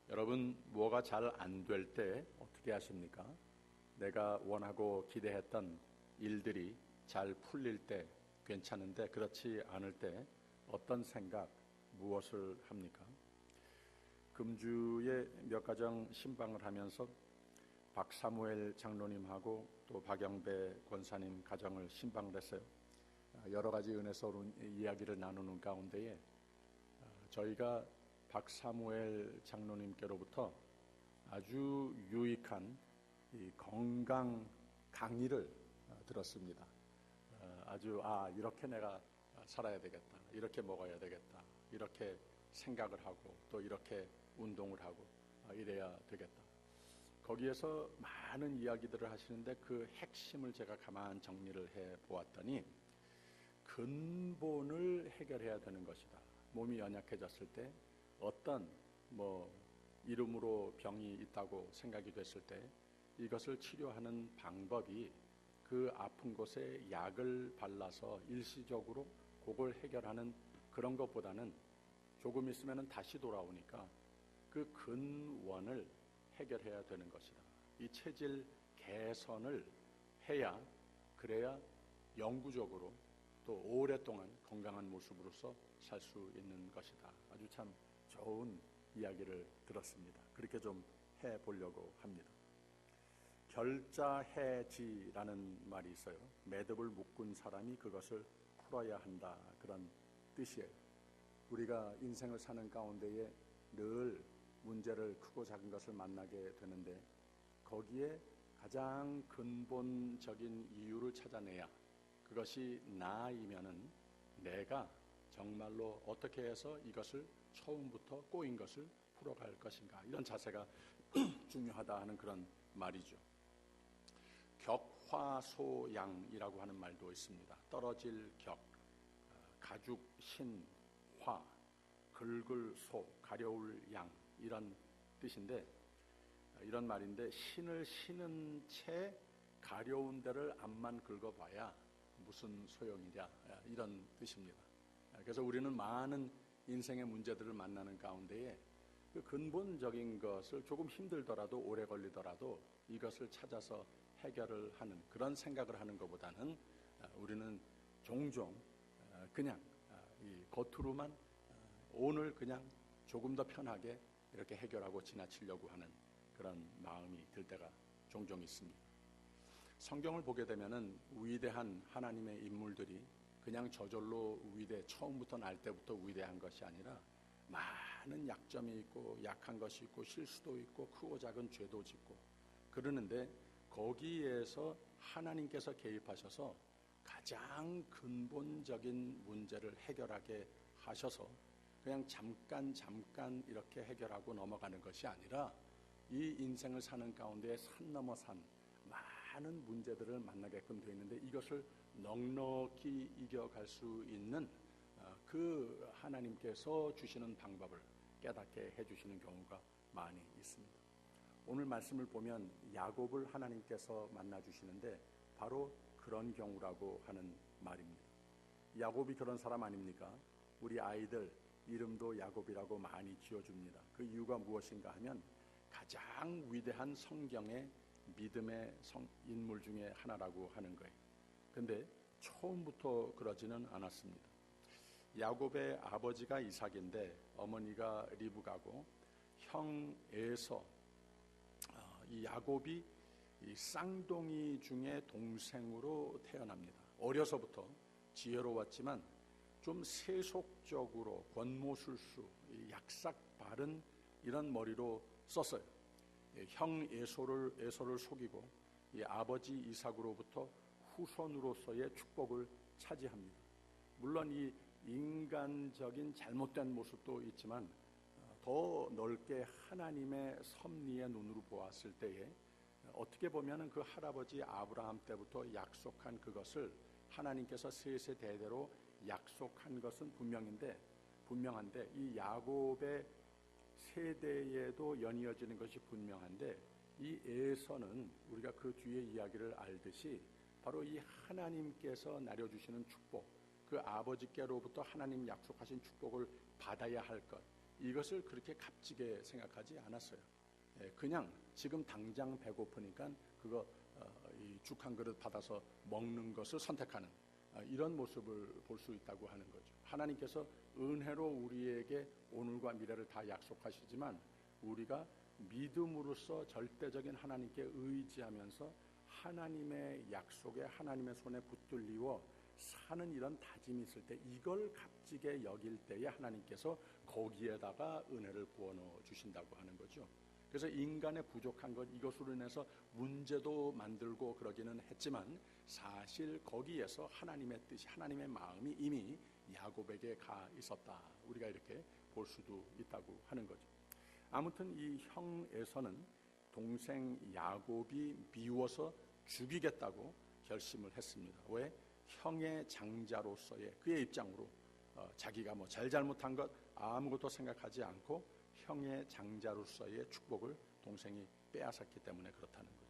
여러분, 뭐가 잘 안 될 때 어떻게 하십니까? 내가 원하고 기대했던 일들이 잘 풀릴 때 괜찮은데 그렇지 않을 때 어떤 생각, 무엇을 합니까? 금주에 몇 가정 신방을 하면서 박사무엘 장로님하고 또 박영배 권사님 가정을 신방을 했어요. 여러 가지 은혜스러운 이야기를 나누는 가운데에 저희가 박사무엘 장로님께로부터 아주 유익한 이 건강 강의를 들었습니다. 아주 이렇게 내가 살아야 되겠다, 이렇게 먹어야 되겠다, 이렇게 생각을 하고 또 이렇게 운동을 하고 이래야 되겠다. 거기에서 많은 이야기들을 하시는데 그 핵심을 제가 가만 정리를 해 보았더니 근본을 해결해야 되는 것이다. 몸이 연약해졌을 때 어떤 이름으로 병이 있다고 생각이 됐을 때 이것을 치료하는 방법이 그 아픈 곳에 약을 발라서 일시적으로 그걸 해결하는 그런 것보다는 조금 있으면 다시 돌아오니까 그 근원을 해결해야 되는 것이다. 이 체질 개선을 해야, 그래야 영구적으로 또 오랫동안 건강한 모습으로서 살 수 있는 것이다. 아주 참 좋은 이야기를 들었습니다. 그렇게 좀 해보려고 합니다. 결자해지라는 말이 있어요. 매듭을 묶은 사람이 그것을 풀어야 한다, 그런 뜻이에요. 우리가 인생을 사는 가운데에 늘 문제를, 크고 작은 것을 만나게 되는데 거기에 가장 근본적인 이유를 찾아내야, 그것이 나이면은 내가 정말로 어떻게 해서 이것을 처음부터 꼬인 것을 풀어갈 것인가, 이런 자세가 중요하다 하는 그런 말이죠. 격화소양이라고 하는 말도 있습니다. 떨어질 격, 가죽 신 화, 긁을 소, 가려울 양, 이런 뜻인데, 이런 말인데, 신을 신은 채 가려운 데를 앞만 긁어봐야 무슨 소용이냐, 이런 뜻입니다. 그래서 우리는 많은 인생의 문제들을 만나는 가운데에 그 근본적인 것을 조금 힘들더라도 오래 걸리더라도 이것을 찾아서 해결을 하는 그런 생각을 하는 것보다는 우리는 종종 그냥 이 겉으로만 오늘 그냥 조금 더 편하게 이렇게 해결하고 지나치려고 하는 그런 마음이 들 때가 종종 있습니다. 성경을 보게 되면은 위대한 하나님의 인물들이 그냥 저절로 처음부터 날 때부터 위대한 것이 아니라 많은 약점이 있고 약한 것이 있고 실수도 있고 크고 작은 죄도 짓고 그러는데 거기에서 하나님께서 개입하셔서 가장 근본적인 문제를 해결하게 하셔서 그냥 잠깐 이렇게 해결하고 넘어가는 것이 아니라 이 인생을 사는 가운데 산 넘어 산 많은 문제들을 만나게끔 되어 있는데 이것을 넉넉히 이겨갈 수 있는 그 하나님께서 주시는 방법을 깨닫게 해주시는 경우가 많이 있습니다. 오늘 말씀을 보면 야곱을 하나님께서 만나주시는데 바로 그런 경우라고 하는 말입니다. 야곱이 그런 사람 아닙니까? 우리 아이들 이름도 야곱이라고 많이 지어줍니다. 그 이유가 무엇인가 하면 가장 위대한 성경의 믿음의 인물 중에 하나라고 하는 거예요. 근데 처음부터 그러지는 않았습니다. 야곱의 아버지가 이삭인데 어머니가 리브가고 형 에서, 이 야곱이 이 쌍둥이 중에 동생으로 태어납니다. 어려서부터 지혜로웠지만 좀 세속적으로 권모술수, 약삭 바른 이런 머리로 썼어요. 형 에서를 속이고 이 아버지 이삭으로부터 후손으로서의 축복을 차지합니다. 물론 이 인간적인 잘못된 모습도 있지만 더 넓게 하나님의 섭리의 눈으로 보았을 때에 어떻게 보면 그 할아버지 아브라함 때부터 약속한 그것을 하나님께서 세세대대로 약속한 것은 분명한데 이 야곱의 세대에도 연이어지는 것이 분명한데 이 에서는 우리가 그 뒤에 이야기를 알듯이 바로 이 하나님께서 내려주시는 축복, 그 아버지께로부터 하나님 약속하신 축복을 받아야 할 것, 이것을 그렇게 값지게 생각하지 않았어요. 그냥 지금 당장 배고프니까 그거 이 죽 한 그릇 받아서 먹는 것을 선택하는 이런 모습을 볼 수 있다고 하는 거죠. 하나님께서 은혜로 우리에게 오늘과 미래를 다 약속하시지만 우리가 믿음으로써 절대적인 하나님께 의지하면서 하나님의 약속에 하나님의 손에 붙들리워 사는 이런 다짐이 있을 때 이걸 값지게 여길 때에 하나님께서 거기에다가 은혜를 부어넣어 주신다고 하는 거죠. 그래서 인간의 부족한 것 이것으로 인해서 문제도 만들고 그러기는 했지만 사실 거기에서 하나님의 뜻이 하나님의 마음이 이미 야곱에게 가 있었다. 우리가 이렇게 볼 수도 있다고 하는 거죠. 아무튼 이 형 에서는 동생 야곱이 미워서 죽이겠다고 결심을 했습니다. 왜? 형의 장자로서의 그의 입장으로 자기가 뭐 잘못한 것 아무것도 생각하지 않고 형의 장자로서의 축복을 동생이 빼앗았기 때문에 그렇다는 거죠.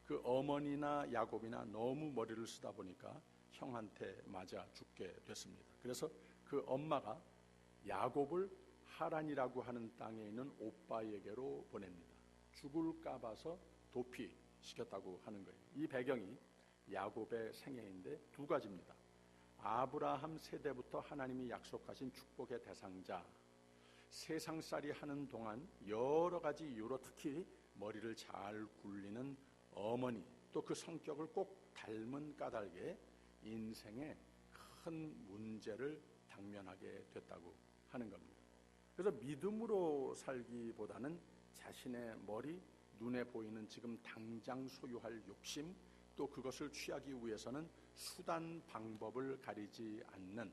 그 어머니나 야곱이나 너무 머리를 쓰다 보니까 형한테 맞아 죽게 됐습니다. 그래서 그 엄마가 야곱을 하란이라고 하는 땅에 있는 오빠에게로 보냅니다. 죽을까 봐서 도피시켰다고 하는 거예요. 이 배경이 야곱의 생애인데 두 가지입니다. 아브라함 세대부터 하나님이 약속하신 축복의 대상자, 세상살이 하는 동안 여러 가지 이유로 특히 머리를 잘 굴리는 어머니, 또 그 성격을 꼭 닮은 까닭에 인생에 큰 문제를 당면하게 됐다고 하는 겁니다. 그래서 믿음으로 살기보다는 자신의 머리, 눈에 보이는 지금 당장 소유할 욕심, 또 그것을 취하기 위해서는 수단 방법을 가리지 않는,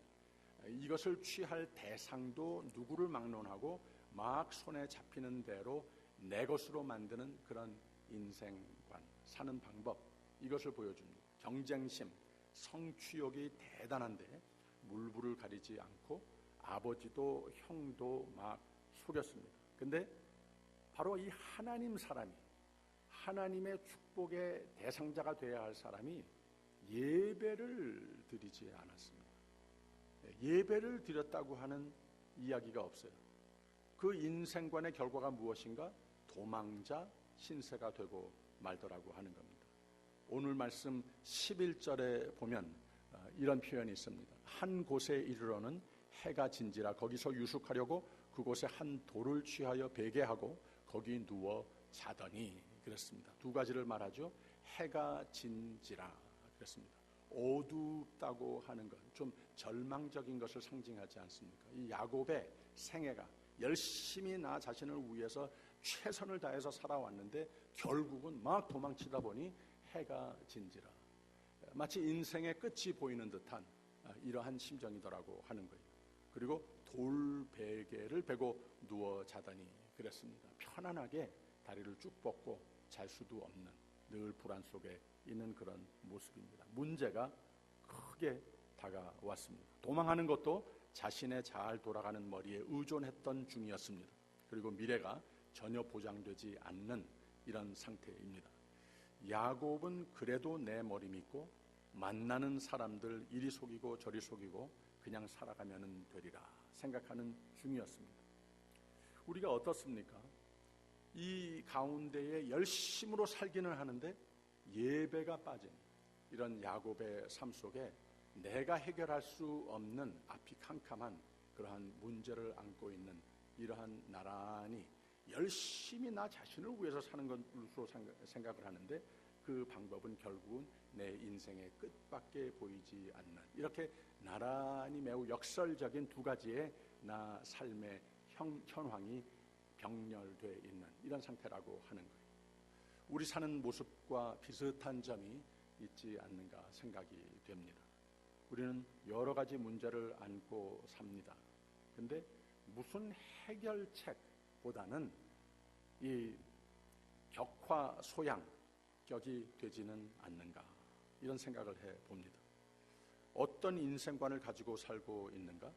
이것을 취할 대상도 누구를 막론하고 막 손에 잡히는 대로 내 것으로 만드는 그런 인생관, 사는 방법, 이것을 보여줍니다. 경쟁심, 성취욕이 대단한데 물불을 가리지 않고 아버지도 형도 막 속였습니다. 근데 바로 이 하나님 사람이, 하나님의 축복의 대상자가 되어야 할 사람이 예배를 드리지 않았습니다. 예배를 드렸다고 하는 이야기가 없어요. 그 인생관의 결과가 무엇인가? 도망자, 신세가 되고 말더라고 하는 겁니다. 오늘 말씀 11절에 보면 이런 표현이 있습니다. 한 곳에 이르러는 해가 진지라 거기서 유숙하려고 그곳에 한 돌을 취하여 베개하고 거기 누워 자더니 그랬습니다. 두 가지를 말하죠. 해가 진지라 그랬습니다. 어둡다고 하는 것, 좀 절망적인 것을 상징하지 않습니까? 이 야곱의 생애가 열심히 나 자신을 위해서 최선을 다해서 살아왔는데 결국은 막 도망치다 보니 해가 진지라, 마치 인생의 끝이 보이는 듯한 이러한 심정이더라고 하는 거예요. 그리고 돌베개를 베고 누워 자더니 그랬습니다. 편안하게 다리를 쭉 뻗고 잘 수도 없는, 늘 불안 속에 있는 그런 모습입니다. 문제가 크게 다가왔습니다. 도망하는 것도 자신의 잘 돌아가는 머리에 의존했던 중이었습니다. 그리고 미래가 전혀 보장되지 않는 이런 상태입니다. 야곱은 그래도 내 머리 믿고 만나는 사람들 이리 속이고 저리 속이고 그냥 살아가면 되리라 생각하는 중이었습니다. 우리가 어떻습니까? 이 가운데에 열심으로 살기는 하는데 예배가 빠진 이런 야곱의 삶 속에 내가 해결할 수 없는 앞이 캄캄한 그러한 문제를 안고 있는 이러한 나란히 열심히 나 자신을 위해서 사는 것으로 생각을 하는데 그 방법은 결국은 내 인생의 끝밖에 보이지 않는, 이렇게 나란히 매우 역설적인 두 가지의 나 삶의 현황이 병렬되어 있는 이런 상태라고 하는 거예요. 우리 사는 모습과 비슷한 점이 있지 않는가 생각이 됩니다. 우리는 여러 가지 문제를 안고 삽니다. 근데 무슨 해결책보다는 이 격화 소양격이 되지는 않는가 이런 생각을 해봅니다. 어떤 인생관을 가지고 살고 있는가?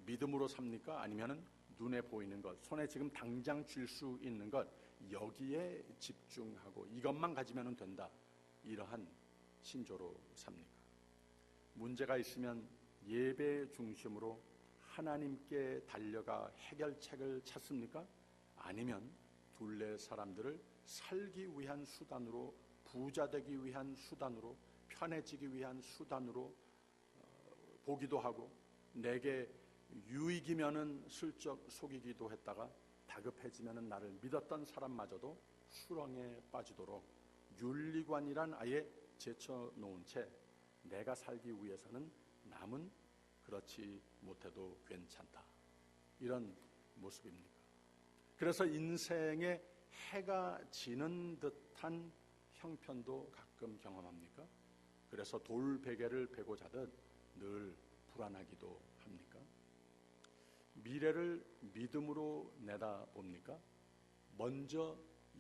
믿음으로 삽니까? 아니면은 눈에 보이는 것, 손에 지금 당장 쥘 수 있는 것, 여기에 집중하고 이것만 가지면 된다, 이러한 신조로 삽니까? 문제가 있으면 예배 중심으로 하나님께 달려가 해결책을 찾습니까? 아니면 둘레 사람들을 살기 위한 수단으로, 부자되기 위한 수단으로, 편해지기 위한 수단으로 보기도 하고, 내게 유익이면은 슬쩍 속이기도 했다가 다급해지면은 나를 믿었던 사람마저도 수렁에 빠지도록 윤리관이란 아예 제쳐놓은 채 내가 살기 위해서는 남은 그렇지 못해도 괜찮다, 이런 모습입니까? 그래서 인생에 해가 지는 듯한 형편도 가끔 경험합니까? 그래서 돌베개를 베고 자듯 늘 불안하기도 합니까? 미래를 믿음으로 내다봅니까? 먼저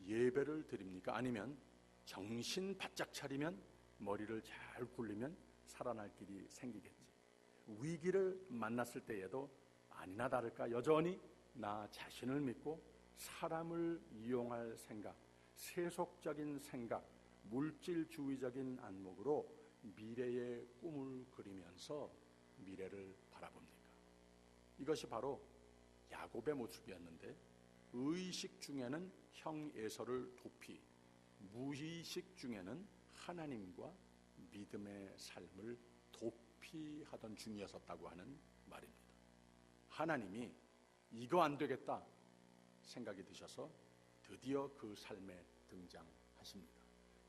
예배를 드립니까? 아니면 정신 바짝 차리면, 머리를 잘 굴리면 살아날 길이 생기겠지. 위기를 만났을 때에도 아니나 다를까 여전히 나 자신을 믿고 사람을 이용할 생각, 세속적인 생각, 물질주의적인 안목으로 미래의 꿈을 그리면서 미래를 바라봅니까? 이것이 바로 야곱의 모습이었는데, 의식 중에는 형 에서를 도피, 무의식 중에는 하나님과 믿음의 삶을 도피하던 중이었었다고 하는 말입니다. 하나님이 이거 안 되겠다 생각이 드셔서 드디어 그 삶에 등장하십니다.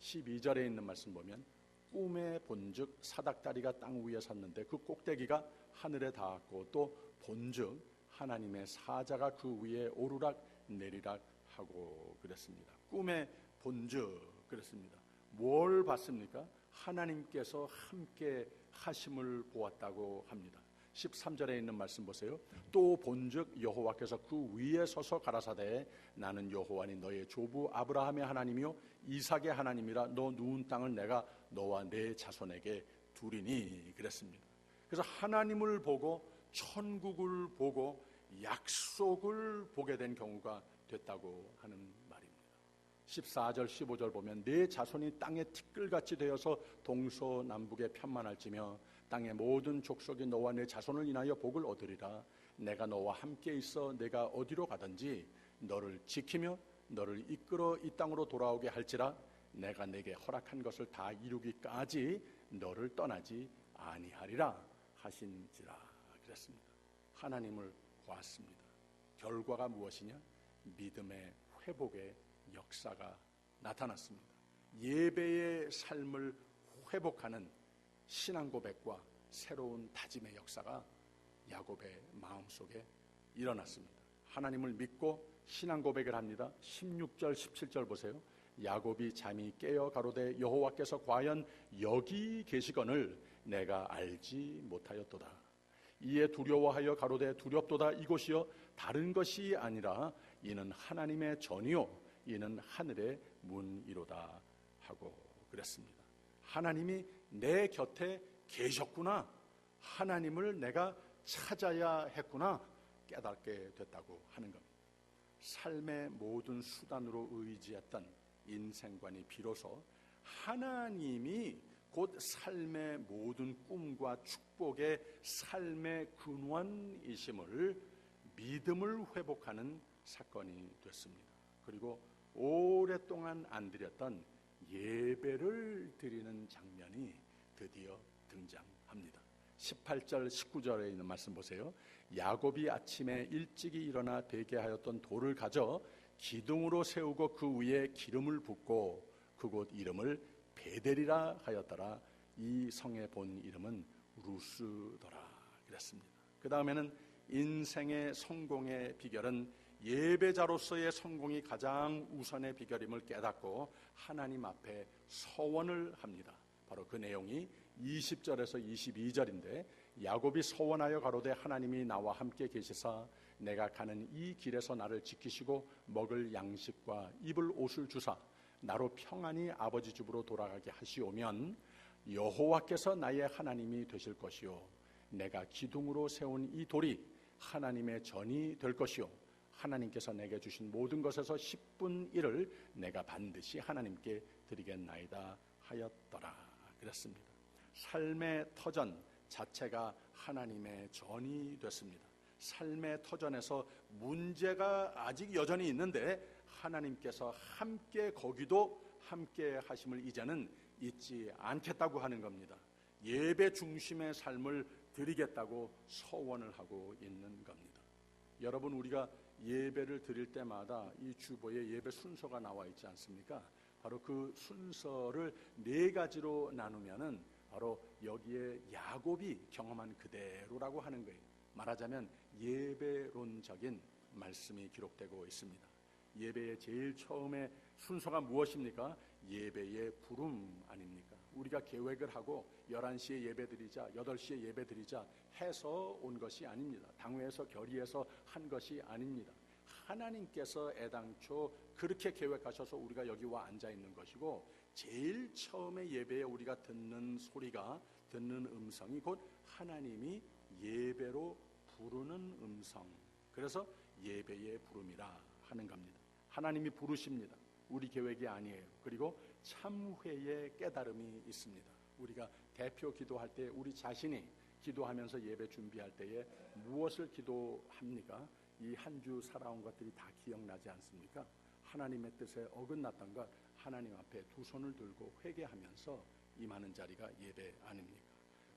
12절에 있는 말씀 보면, 꿈에 본즉 사닥다리가 땅 위에 섰는데 그 꼭대기가 하늘에 닿았고, 또 본즉 하나님의 사자가 그 위에 오르락 내리락 하고 그랬습니다. 꿈에 본즉 그랬습니다. 뭘 봤습니까? 하나님께서 함께 하심을 보았다고 합니다. 13절에 있는 말씀 보세요. 또 본즉 여호와께서 그 위에 서서 가라사대 나는 여호와니 너의 조부 아브라함의 하나님이요 이삭의 하나님이라. 너 누운 땅을 내가 너와 내 자손에게 두리니 그랬습니다. 그래서 하나님을 보고 천국을 보고 약속을 보게 된 경우가 됐다고 하는 말입니다. 14절 15절 보면 내 자손이 땅의 티끌같이 되어서 동서남북에 편만할지며 땅의 모든 족속이 너와 내 자손을 인하여 복을 얻으리라. 내가 너와 함께 있어 내가 어디로 가든지 너를 지키며 너를 이끌어 이 땅으로 돌아오게 할지라. 내가 내게 허락한 것을 다 이루기까지 너를 떠나지 아니하리라 하신지라 그랬습니다. 하나님을 보았습니다. 결과가 무엇이냐? 믿음의 회복의 역사가 나타났습니다. 예배의 삶을 회복하는 신앙 고백과 새로운 다짐의 역사가 야곱의 마음속에 일어났습니다. 하나님을 믿고 신앙 고백을 합니다. 16절 17절 보세요. 야곱이 잠이 깨어 가로되 여호와께서 과연 여기 계시거늘 내가 알지 못하였도다. 이에 두려워하여 가로되 두렵도다. 이곳이여 다른 것이 아니라 이는 하나님의 전이요 이는 하늘의 문이로다 하고 그랬습니다. 하나님이 내 곁에 계셨구나, 하나님을 내가 찾아야 했구나 깨닫게 됐다고 하는 겁니다. 삶의 모든 수단으로 의지했던 인생관이 비로소 하나님이 곧 삶의 모든 꿈과 축복의 삶의 근원이심을 믿음을 회복하는 사건이 됐습니다. 그리고 오랫동안 안 드렸던 예배를 드리는 장면이 드디어 등장합니다. 18절 19절에 있는 말씀 보세요. 야곱이 아침에 일찍이 일어나 베개하였던 돌을 가져 기둥으로 세우고 그 위에 기름을 붓고 그곳 이름을 베델이라 하였더라. 이 성의 본 이름은 루스더라 그랬습니다. 그 다음에는 인생의 성공의 비결은 예배자로서의 성공이 가장 우선의 비결임을 깨닫고 하나님 앞에 서원을 합니다. 바로 그 내용이 20절에서 22절인데, 야곱이 서원하여 가로되 하나님이 나와 함께 계시사 내가 가는 이 길에서 나를 지키시고 먹을 양식과 입을 옷을 주사 나로 평안히 아버지 집으로 돌아가게 하시오면 여호와께서 나의 하나님이 되실 것이요 내가 기둥으로 세운 이 돌이 하나님의 전이 될 것이요 하나님께서 내게 주신 모든 것에서 10분 1을 내가 반드시 하나님께 드리겠나이다 하였더라 그랬습니다. 삶의 터전 자체가 하나님의 전이 됐습니다. 삶의 터전에서 문제가 아직 여전히 있는데 하나님께서 함께 거기도 함께 하심을 이제는 잊지 않겠다고 하는 겁니다. 예배 중심의 삶을 드리겠다고 서원을 하고 있는 겁니다. 여러분, 우리가 예배를 드릴 때마다 이 주보에 예배 순서가 나와 있지 않습니까? 바로 그 순서를 네 가지로 나누면은 바로 여기에 야곱이 경험한 그대로라고 하는 거예요. 말하자면 예배론적인 말씀이 기록되고 있습니다. 예배의 제일 처음에 순서가 무엇입니까? 예배의 부름 아닙니까? 우리가 계획을 하고 11시에 예배드리자, 8시에 예배드리자 해서 온 것이 아닙니다. 당회에서 결의해서 한 것이 아닙니다. 하나님께서 애당초 그렇게 계획하셔서 우리가 여기 와 앉아 있는 것이고, 제일 처음에 예배에 우리가 듣는 소리가, 듣는 음성이 곧 하나님이 예배로 부르는 음성, 그래서 예배의 부름이라 하는 겁니다. 하나님이 부르십니다. 우리 계획이 아니에요. 그리고 참회의 깨달음이 있습니다. 우리가 대표 기도할 때 우리 자신이 기도하면서 예배 준비할 때에 무엇을 기도합니까? 이 한 주 살아온 것들이 다 기억나지 않습니까? 하나님의 뜻에 어긋났던 것 하나님 앞에 두 손을 들고 회개하면서 임하는 자리가 예배 아닙니까?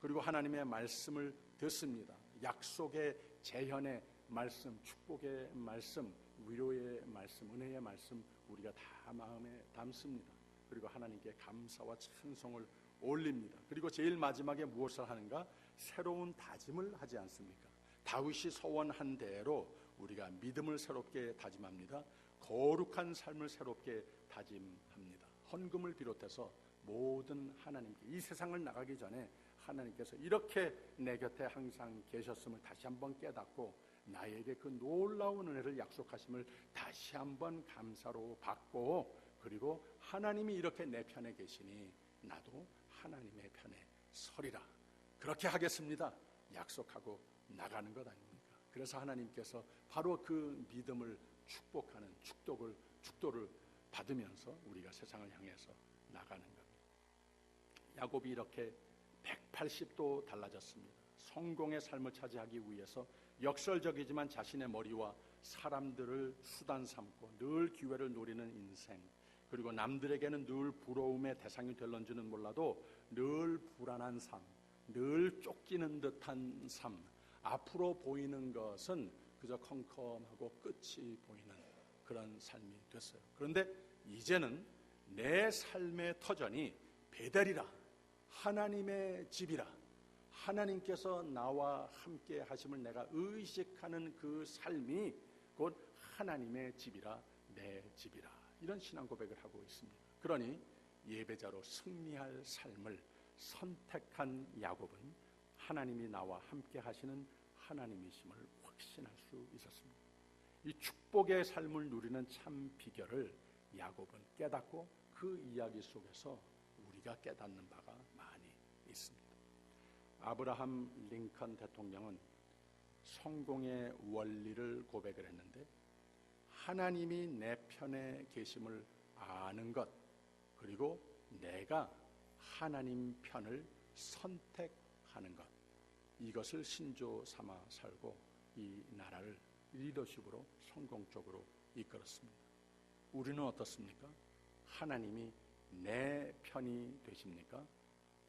그리고 하나님의 말씀을 듣습니다. 약속의 재현의 말씀, 축복의 말씀, 위로의 말씀, 은혜의 말씀 우리가 다 마음에 담습니다. 그리고 하나님께 감사와 찬송을 올립니다. 그리고 제일 마지막에 무엇을 하는가? 새로운 다짐을 하지 않습니까? 다윗이 서원한 대로 우리가 믿음을 새롭게 다짐합니다. 거룩한 삶을 새롭게 다짐합니다. 헌금을 비롯해서 모든 하나님께, 이 세상을 나가기 전에 하나님께서 이렇게 내 곁에 항상 계셨음을 다시 한번 깨닫고 나에게 그 놀라운 은혜를 약속하심을 다시 한번 감사로 받고, 그리고 하나님이 이렇게 내 편에 계시니 나도 하나님의 편에 서리라, 그렇게 하겠습니다 약속하고 나가는 것 아닙니까? 그래서 하나님께서 바로 그 믿음을 축복하는 축도를 받으면서 우리가 세상을 향해서 나가는 겁니다. 야곱이 이렇게 180도 달라졌습니다. 성공의 삶을 차지하기 위해서 역설적이지만 자신의 머리와 사람들을 수단 삼고 늘 기회를 노리는 인생, 그리고 남들에게는 늘 부러움의 대상이 될런지는 몰라도 늘 불안한 삶, 늘 쫓기는 듯한 삶, 앞으로 보이는 것은 그저 컴컴하고 끝이 보이는 그런 삶이 됐어요. 그런데 이제는 내 삶의 터전이 베델이라, 하나님의 집이라, 하나님께서 나와 함께 하심을 내가 의식하는 그 삶이 곧 하나님의 집이라, 내 집이라, 이런 신앙 고백을 하고 있습니다. 그러니 예배자로 승리할 삶을 선택한 야곱은 하나님이 나와 함께 하시는 하나님이심을 확신할 수 있었습니다. 이 축복의 삶을 누리는 참 비결을 야곱은 깨닫고 그 이야기 속에서 우리가 깨닫는 바가 많이 있습니다. 아브라함 링컨 대통령은 성공의 원리를 고백을 했는데, 하나님이 내 편에 계심을 아는 것, 그리고 내가 하나님 편을 선택하는 것, 이것을 신조 삼아 살고 이 나라를 리더십으로 성공적으로 이끌었습니다. 우리는 어떻습니까? 하나님이 내 편이 되십니까?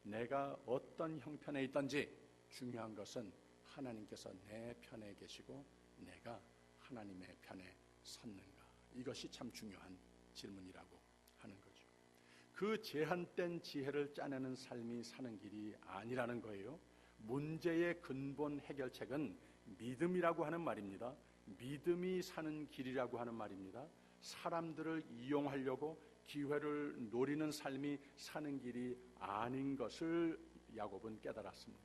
내가 어떤 형편에 있든지 중요한 것은 하나님께서 내 편에 계시고 내가 하나님의 편에 섰는가, 이것이 참 중요한 질문이라고 하는 거죠. 그 제한된 지혜를 짜내는 삶이 사는 길이 아니라는 거예요. 문제의 근본 해결책은 믿음이라고 하는 말입니다. 믿음이 사는 길이라고 하는 말입니다. 사람들을 이용하려고 기회를 노리는 삶이 사는 길이 아닌 것을 야곱은 깨달았습니다.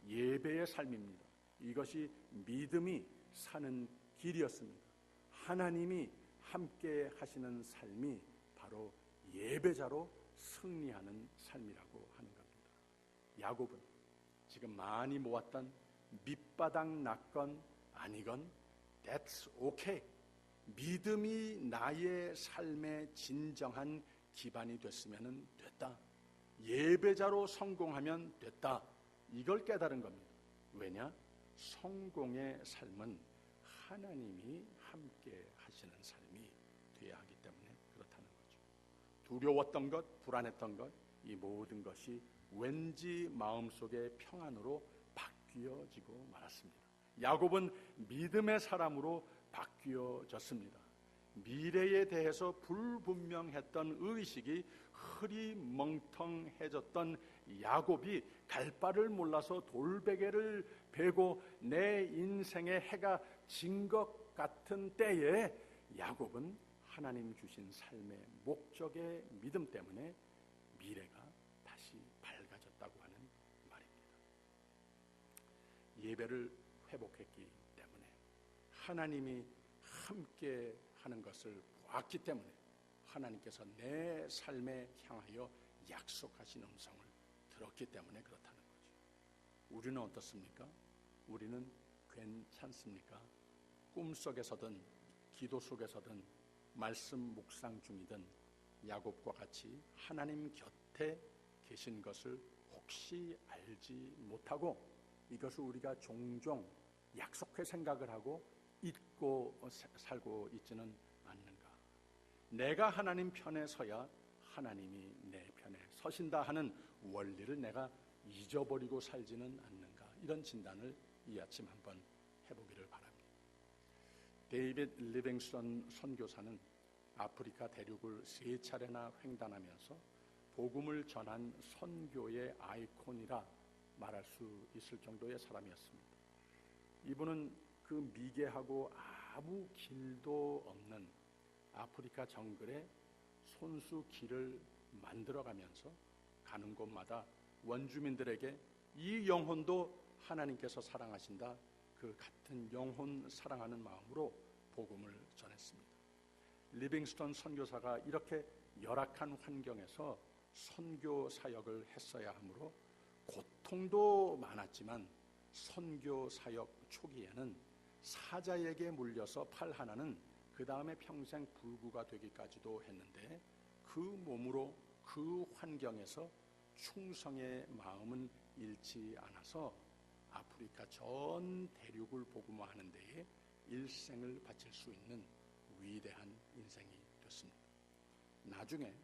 예배의 삶입니다. 이것이 믿음이 사는 길이었습니다. 하나님이 함께 하시는 삶이 바로 예배자로 승리하는 삶이라고 하는 겁니다. 야곱은 지금 많이 모았던 밑바닥 났건 아니건 That's okay. 믿음이 나의 삶의 진정한 기반이 됐으면 됐다. 예배자로 성공하면 됐다. 이걸 깨달은 겁니다. 왜냐? 성공의 삶은 하나님이 함께 하시는 삶이 되어야 하기 때문에 그렇다는 거죠. 두려웠던 것, 불안했던 것, 이 모든 것이 왠지 마음속의 평안으로 바뀌어지고 말았습니다. 야곱은 믿음의 사람으로 바뀌어졌습니다. 미래에 대해서 불분명했던 의식이 흐리멍텅해졌던 야곱이 갈 바를 몰라서 돌베개를 베고 내 인생의 해가 진 것 같은 때에 야곱은 하나님 주신 삶의 목적의 믿음 때문에 미래가 다시 밝아졌다고 하는 말입니다. 예배를 회복했기 때문에 하나님이 함께 하는 것을 보았기 때문에 하나님께서 내 삶에 향하여 약속하신 음성을 들었기 때문에 그렇다는 거죠. 우리는 어떻습니까? 우리는 괜찮습니까? 꿈속에서든 기도 속에서든 말씀 묵상 중이든 야곱과 같이 하나님 곁에 계신 것을 혹시 알지 못하고 이것을 우리가 종종 약속회 생각을 하고 잊고 살고 있지는 않는가? 내가 하나님 편에 서야 하나님이 내 편에 서신다 하는 원리를 내가 잊어버리고 살지는 않는가? 이런 진단을 이 아침 한번 해보기를 바랍니다. 데이빗 리빙스턴 선교사는 아프리카 대륙을 3차례나 횡단하면서 복음을 전한 선교의 아이콘이라 말할 수 있을 정도의 사람이었습니다. 이분은 그 미개하고 아무 길도 없는 아프리카 정글에 손수 길을 만들어가면서 가는 곳마다 원주민들에게 이 영혼도 하나님께서 사랑하신다, 그 같은 영혼 사랑하는 마음으로 복음을 전했습니다. 리빙스턴 선교사가 이렇게 열악한 환경에서 선교 사역을 했어야 하므로 고통도 많았지만 선교 사역 초기에는 사자에게 물려서 팔 하나는 그 다음에 평생 불구가 되기까지도 했는데 그 몸으로 그 환경에서 충성의 마음은 잃지 않아서 아프리카 전 대륙을 복음화하는 데에 일생을 바칠 수 있는 위대한 인생이 됐습니다. 나중에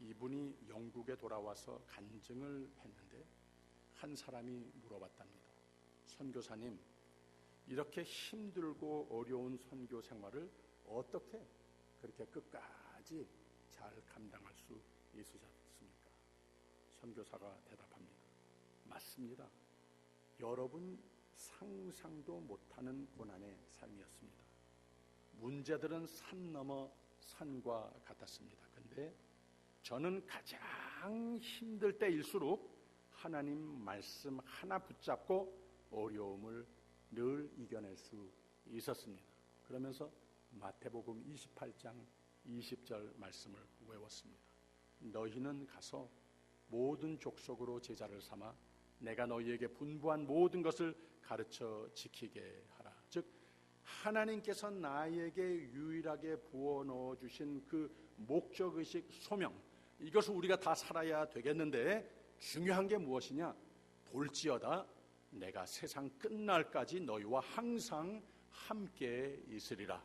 이분이 영국에 돌아와서 간증을 했는데 한 사람이 물어봤답니다. 선교사님, 이렇게 힘들고 어려운 선교 생활을 어떻게 그렇게 끝까지 잘 감당할 수 있으셨습니까? 선교사가 대답합니다. 맞습니다. 여러분 상상도 못하는 고난의 삶이었습니다. 문제들은 산 넘어 산과 같았습니다. 근데 저는 가장 힘들 때일수록 하나님 말씀 하나 붙잡고 어려움을 늘 이겨낼 수 있었습니다. 그러면서 마태복음 28장 20절 말씀을 외웠습니다. 너희는 가서 모든 족속으로 제자를 삼아 내가 너희에게 분부한 모든 것을 가르쳐 지키게 하라. 즉 하나님께서 나에게 유일하게 부어 넣어 주신 그 목적의식 소명, 이것을 우리가 다 살아야 되겠는데 중요한 게 무엇이냐? 볼지어다 내가 세상 끝날까지 너희와 항상 함께 있으리라.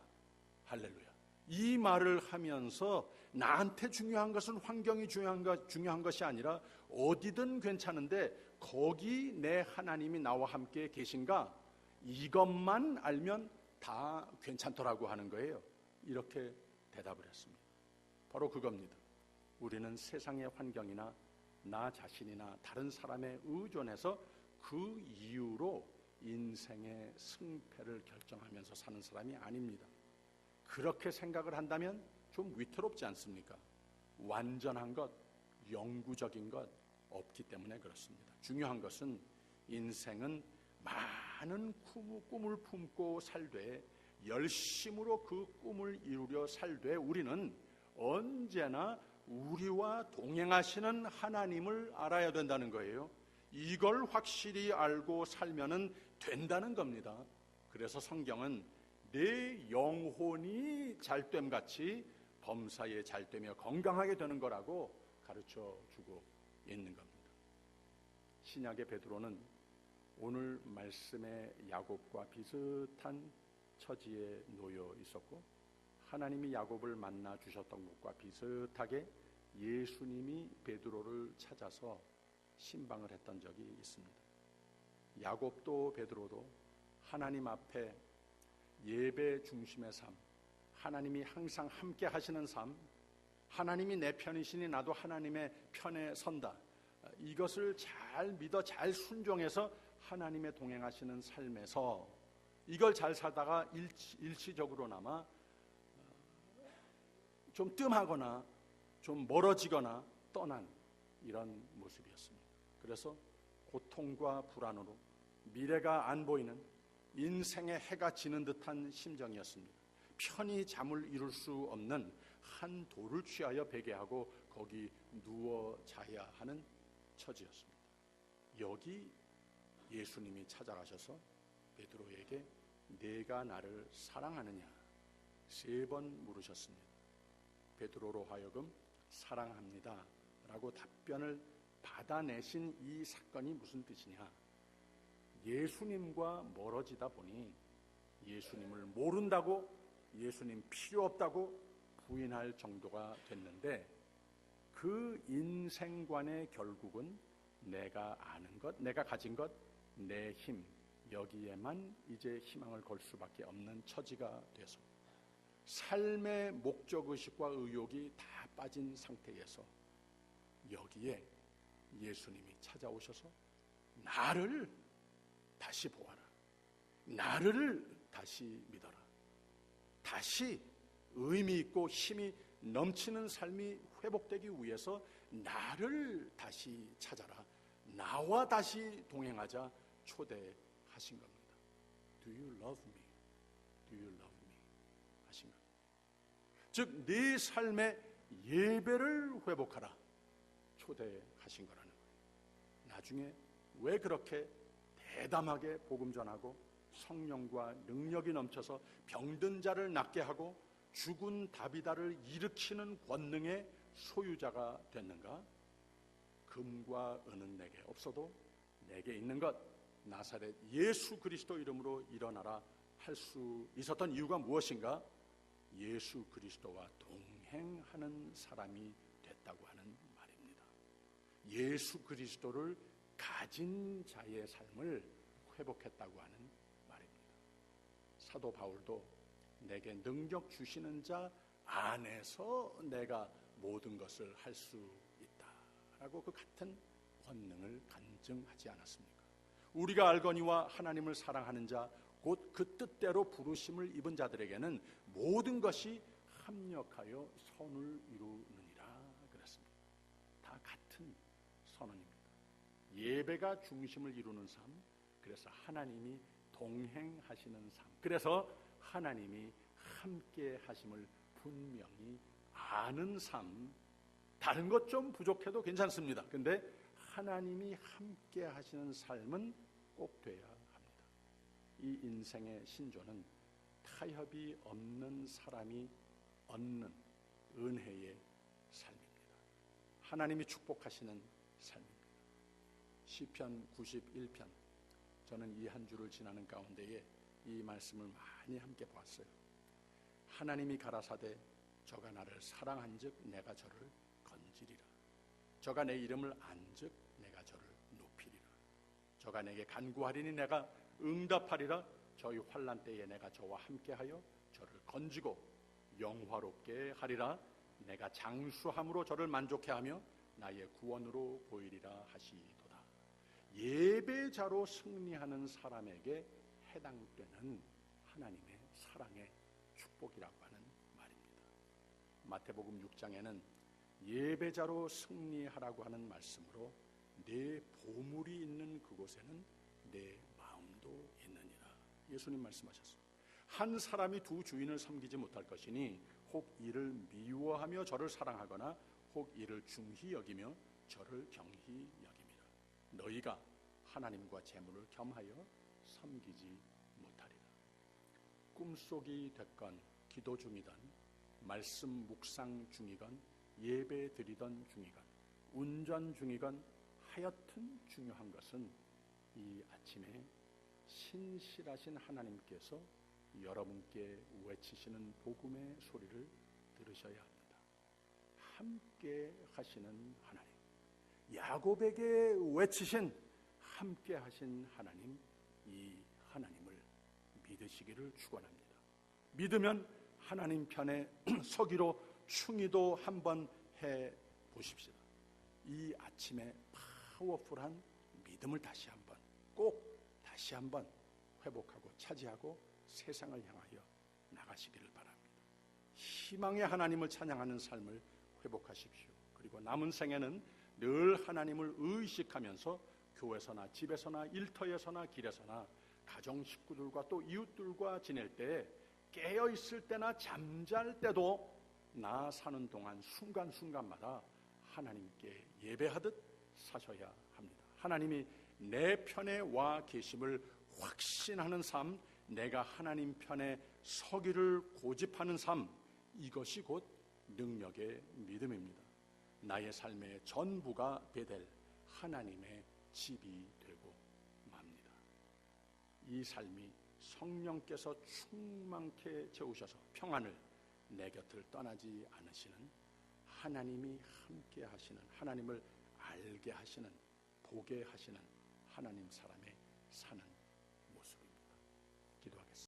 할렐루야. 이 말을 하면서 나한테 중요한 것은 환경이 중요한 것이 아니라 어디든 괜찮은데 거기 내 하나님이 나와 함께 계신가? 이것만 알면 다 괜찮더라고 하는 거예요. 이렇게 대답을 했습니다. 바로 그겁니다. 우리는 세상의 환경이나 나 자신이나 다른 사람에 의존해서 그 이유로 인생의 승패를 결정하면서 사는 사람이 아닙니다. 그렇게 생각을 한다면 좀 위태롭지 않습니까? 완전한 것, 영구적인 것 없기 때문에 그렇습니다. 중요한 것은 인생은 많은 꿈을 품고 살되 열심으로 그 꿈을 이루려 살되 우리는 언제나 우리와 동행하시는 하나님을 알아야 된다는 거예요. 이걸 확실히 알고 살면은 된다는 겁니다. 그래서 성경은 내 영혼이 잘됨 같이 범사에 잘되며 건강하게 되는 거라고 가르쳐 주고 있는 겁니다. 신약의 베드로는 오늘 말씀의 야곱과 비슷한 처지에 놓여 있었고, 하나님이 야곱을 만나 주셨던 것과 비슷하게 예수님이 베드로를 찾아서 신방을 했던 적이 있습니다. 야곱도 베드로도 하나님 앞에 예배 중심의 삶, 하나님이 항상 함께 하시는 삶, 하나님이 내 편이시니 나도 하나님의 편에 선다, 이것을 잘 믿어 잘 순종해서 하나님의 동행하시는 삶에서 이걸 잘 살다가 일시적으로나마 좀 뜸하거나 좀 멀어지거나 떠난 이런 모습이었습니다. 그래서 고통과 불안으로 미래가 안 보이는 인생의 해가 지는 듯한 심정이었습니다. 편히 잠을 이룰 수 없는 한 돌을 취하여 베개하고 거기 누워 자야 하는 처지였습니다. 여기 예수님이 찾아가셔서 베드로에게 네가 나를 사랑하느냐 3번 물으셨습니다. 베드로로 하여금 사랑합니다 라고 답변을 받아내신 이 사건이 무슨 뜻이냐, 예수님과 멀어지다 보니 예수님을 모른다고, 예수님 필요 없다고 부인할 정도가 됐는데, 그 인생관의 결국은 내가 아는 것, 내가 가진 것, 내 힘, 여기에만 이제 희망을 걸 수밖에 없는 처지가 돼서 삶의 목적의식과 의욕이 다 빠진 상태에서 여기에 예수님이 찾아오셔서 나를 다시 보아라, 나를 다시 믿어라, 다시 의미 있고 힘이 넘치는 삶이 회복되기 위해서 나를 다시 찾아라, 나와 다시 동행하자 초대하신 겁니다. Do you love me? Do you love me? 하신 겁니다. 즉 네 삶의 예배를 회복하라 초대하신 거라는 거예요. 나중에 왜 그렇게 대담하게 복음 전하고 성령과 능력이 넘쳐서 병든 자를 낫게 하고 죽은 다비다를 일으키는 권능의 소유자가 됐는가? 금과 은은 내게 없어도 내게 있는 것 나사렛 예수 그리스도 이름으로 일어나라 할 수 있었던 이유가 무엇인가? 예수 그리스도와 동행하는 사람이 됐다고 하는 말입니다. 예수 그리스도를 가진 자의 삶을 회복했다고 하는 말입니다. 사도 바울도 내게 능력 주시는 자 안에서 내가 모든 것을 할 수 있다라고 그 같은 권능을 간증하지 않았습니까? 우리가 알거니와 하나님을 사랑하는 자 곧 그 뜻대로 부르심을 입은 자들에게는 모든 것이 합력하여 선을 이루느니라 그랬습니다. 다 같은 선언입니다. 예배가 중심을 이루는 삶, 그래서 하나님이 동행하시는 삶, 그래서 하나님이 함께 하심을 분명히 아는 삶, 다른 것 좀 부족해도 괜찮습니다. 근데 하나님이 함께 하시는 삶은 꼭 돼야 합니다. 이 인생의 신조는 타협이 없는 사람이 얻는 은혜의 삶입니다. 하나님이 축복하시는 삶입니다. 시편 91편, 저는 이 한 주를 지나는 가운데에 이 말씀을 많이 함께 보았어요. 하나님이 가라사대 저가 나를 사랑한즉 내가 저를 건지리라. 저가 내 이름을 안즉 내가 저를 높이리라. 저가 내게 간구하리니 내가 응답하리라. 저희 환난 때에 내가 저와 함께하여 저를 건지고 영화롭게 하리라. 내가 장수함으로 저를 만족해하며 나의 구원으로 보이리라 하시도다. 예배자로 승리하는 사람에게 해당되는 하나님의 사랑의 축복이라고 하는 말입니다. 마태복음 6장에는 예배자로 승리하라고 하는 말씀으로 내 보물이 있는 그곳에는 내 마음도 있느니라. 예수님 말씀하셨습니다. 한 사람이 두 주인을 섬기지 못할 것이니 혹 이를 미워하며 저를 사랑하거나 혹 이를 중히 여기며 저를 경히 여김이라. 너희가 하나님과 재물을 겸하여 섬기지 못하리라. 꿈속이 됐건 기도 중이든 말씀 묵상 중이건 예배 드리던 중이건 운전 중이건 하여튼 중요한 것은 이 아침에 신실하신 하나님께서 여러분께 외치시는 복음의 소리를 들으셔야 합니다. 함께 하시는 하나님, 야곱에게 외치신 함께 하신 하나님, 이 하나님을 믿으시기를 축원합니다. 믿으면 하나님 편에 서기로 충의도 한번 해 보십시다. 이 아침에 파워풀한 믿음을 다시 한번 회복하고 차지하고 세상을 향하여 나가시기를 바랍니다. 희망의 하나님을 찬양하는 삶을 회복하십시오. 그리고 남은 생에는 늘 하나님을 의식하면서 교회에서나 집에서나 일터에서나 길에서나 가정 식구들과 또 이웃들과 지낼 때, 깨어 있을 때나 잠잘 때도 나 사는 동안 순간순간마다 하나님께 예배하듯 사셔야 합니다. 하나님이 내 편에 와 계심을 확신하는 삶, 내가 하나님 편에 서기를 고집하는 삶, 이것이 곧 능력의 믿음입니다. 나의 삶의 전부가 베델 하나님의 집이 되고 맙니다. 이 삶이 성령께서 충만케 채우셔서 평안을 내 곁을 떠나지 않으시는, 하나님이 함께 하시는, 하나님을 알게 하시는, 보게 하시는 하나님 사람의 사는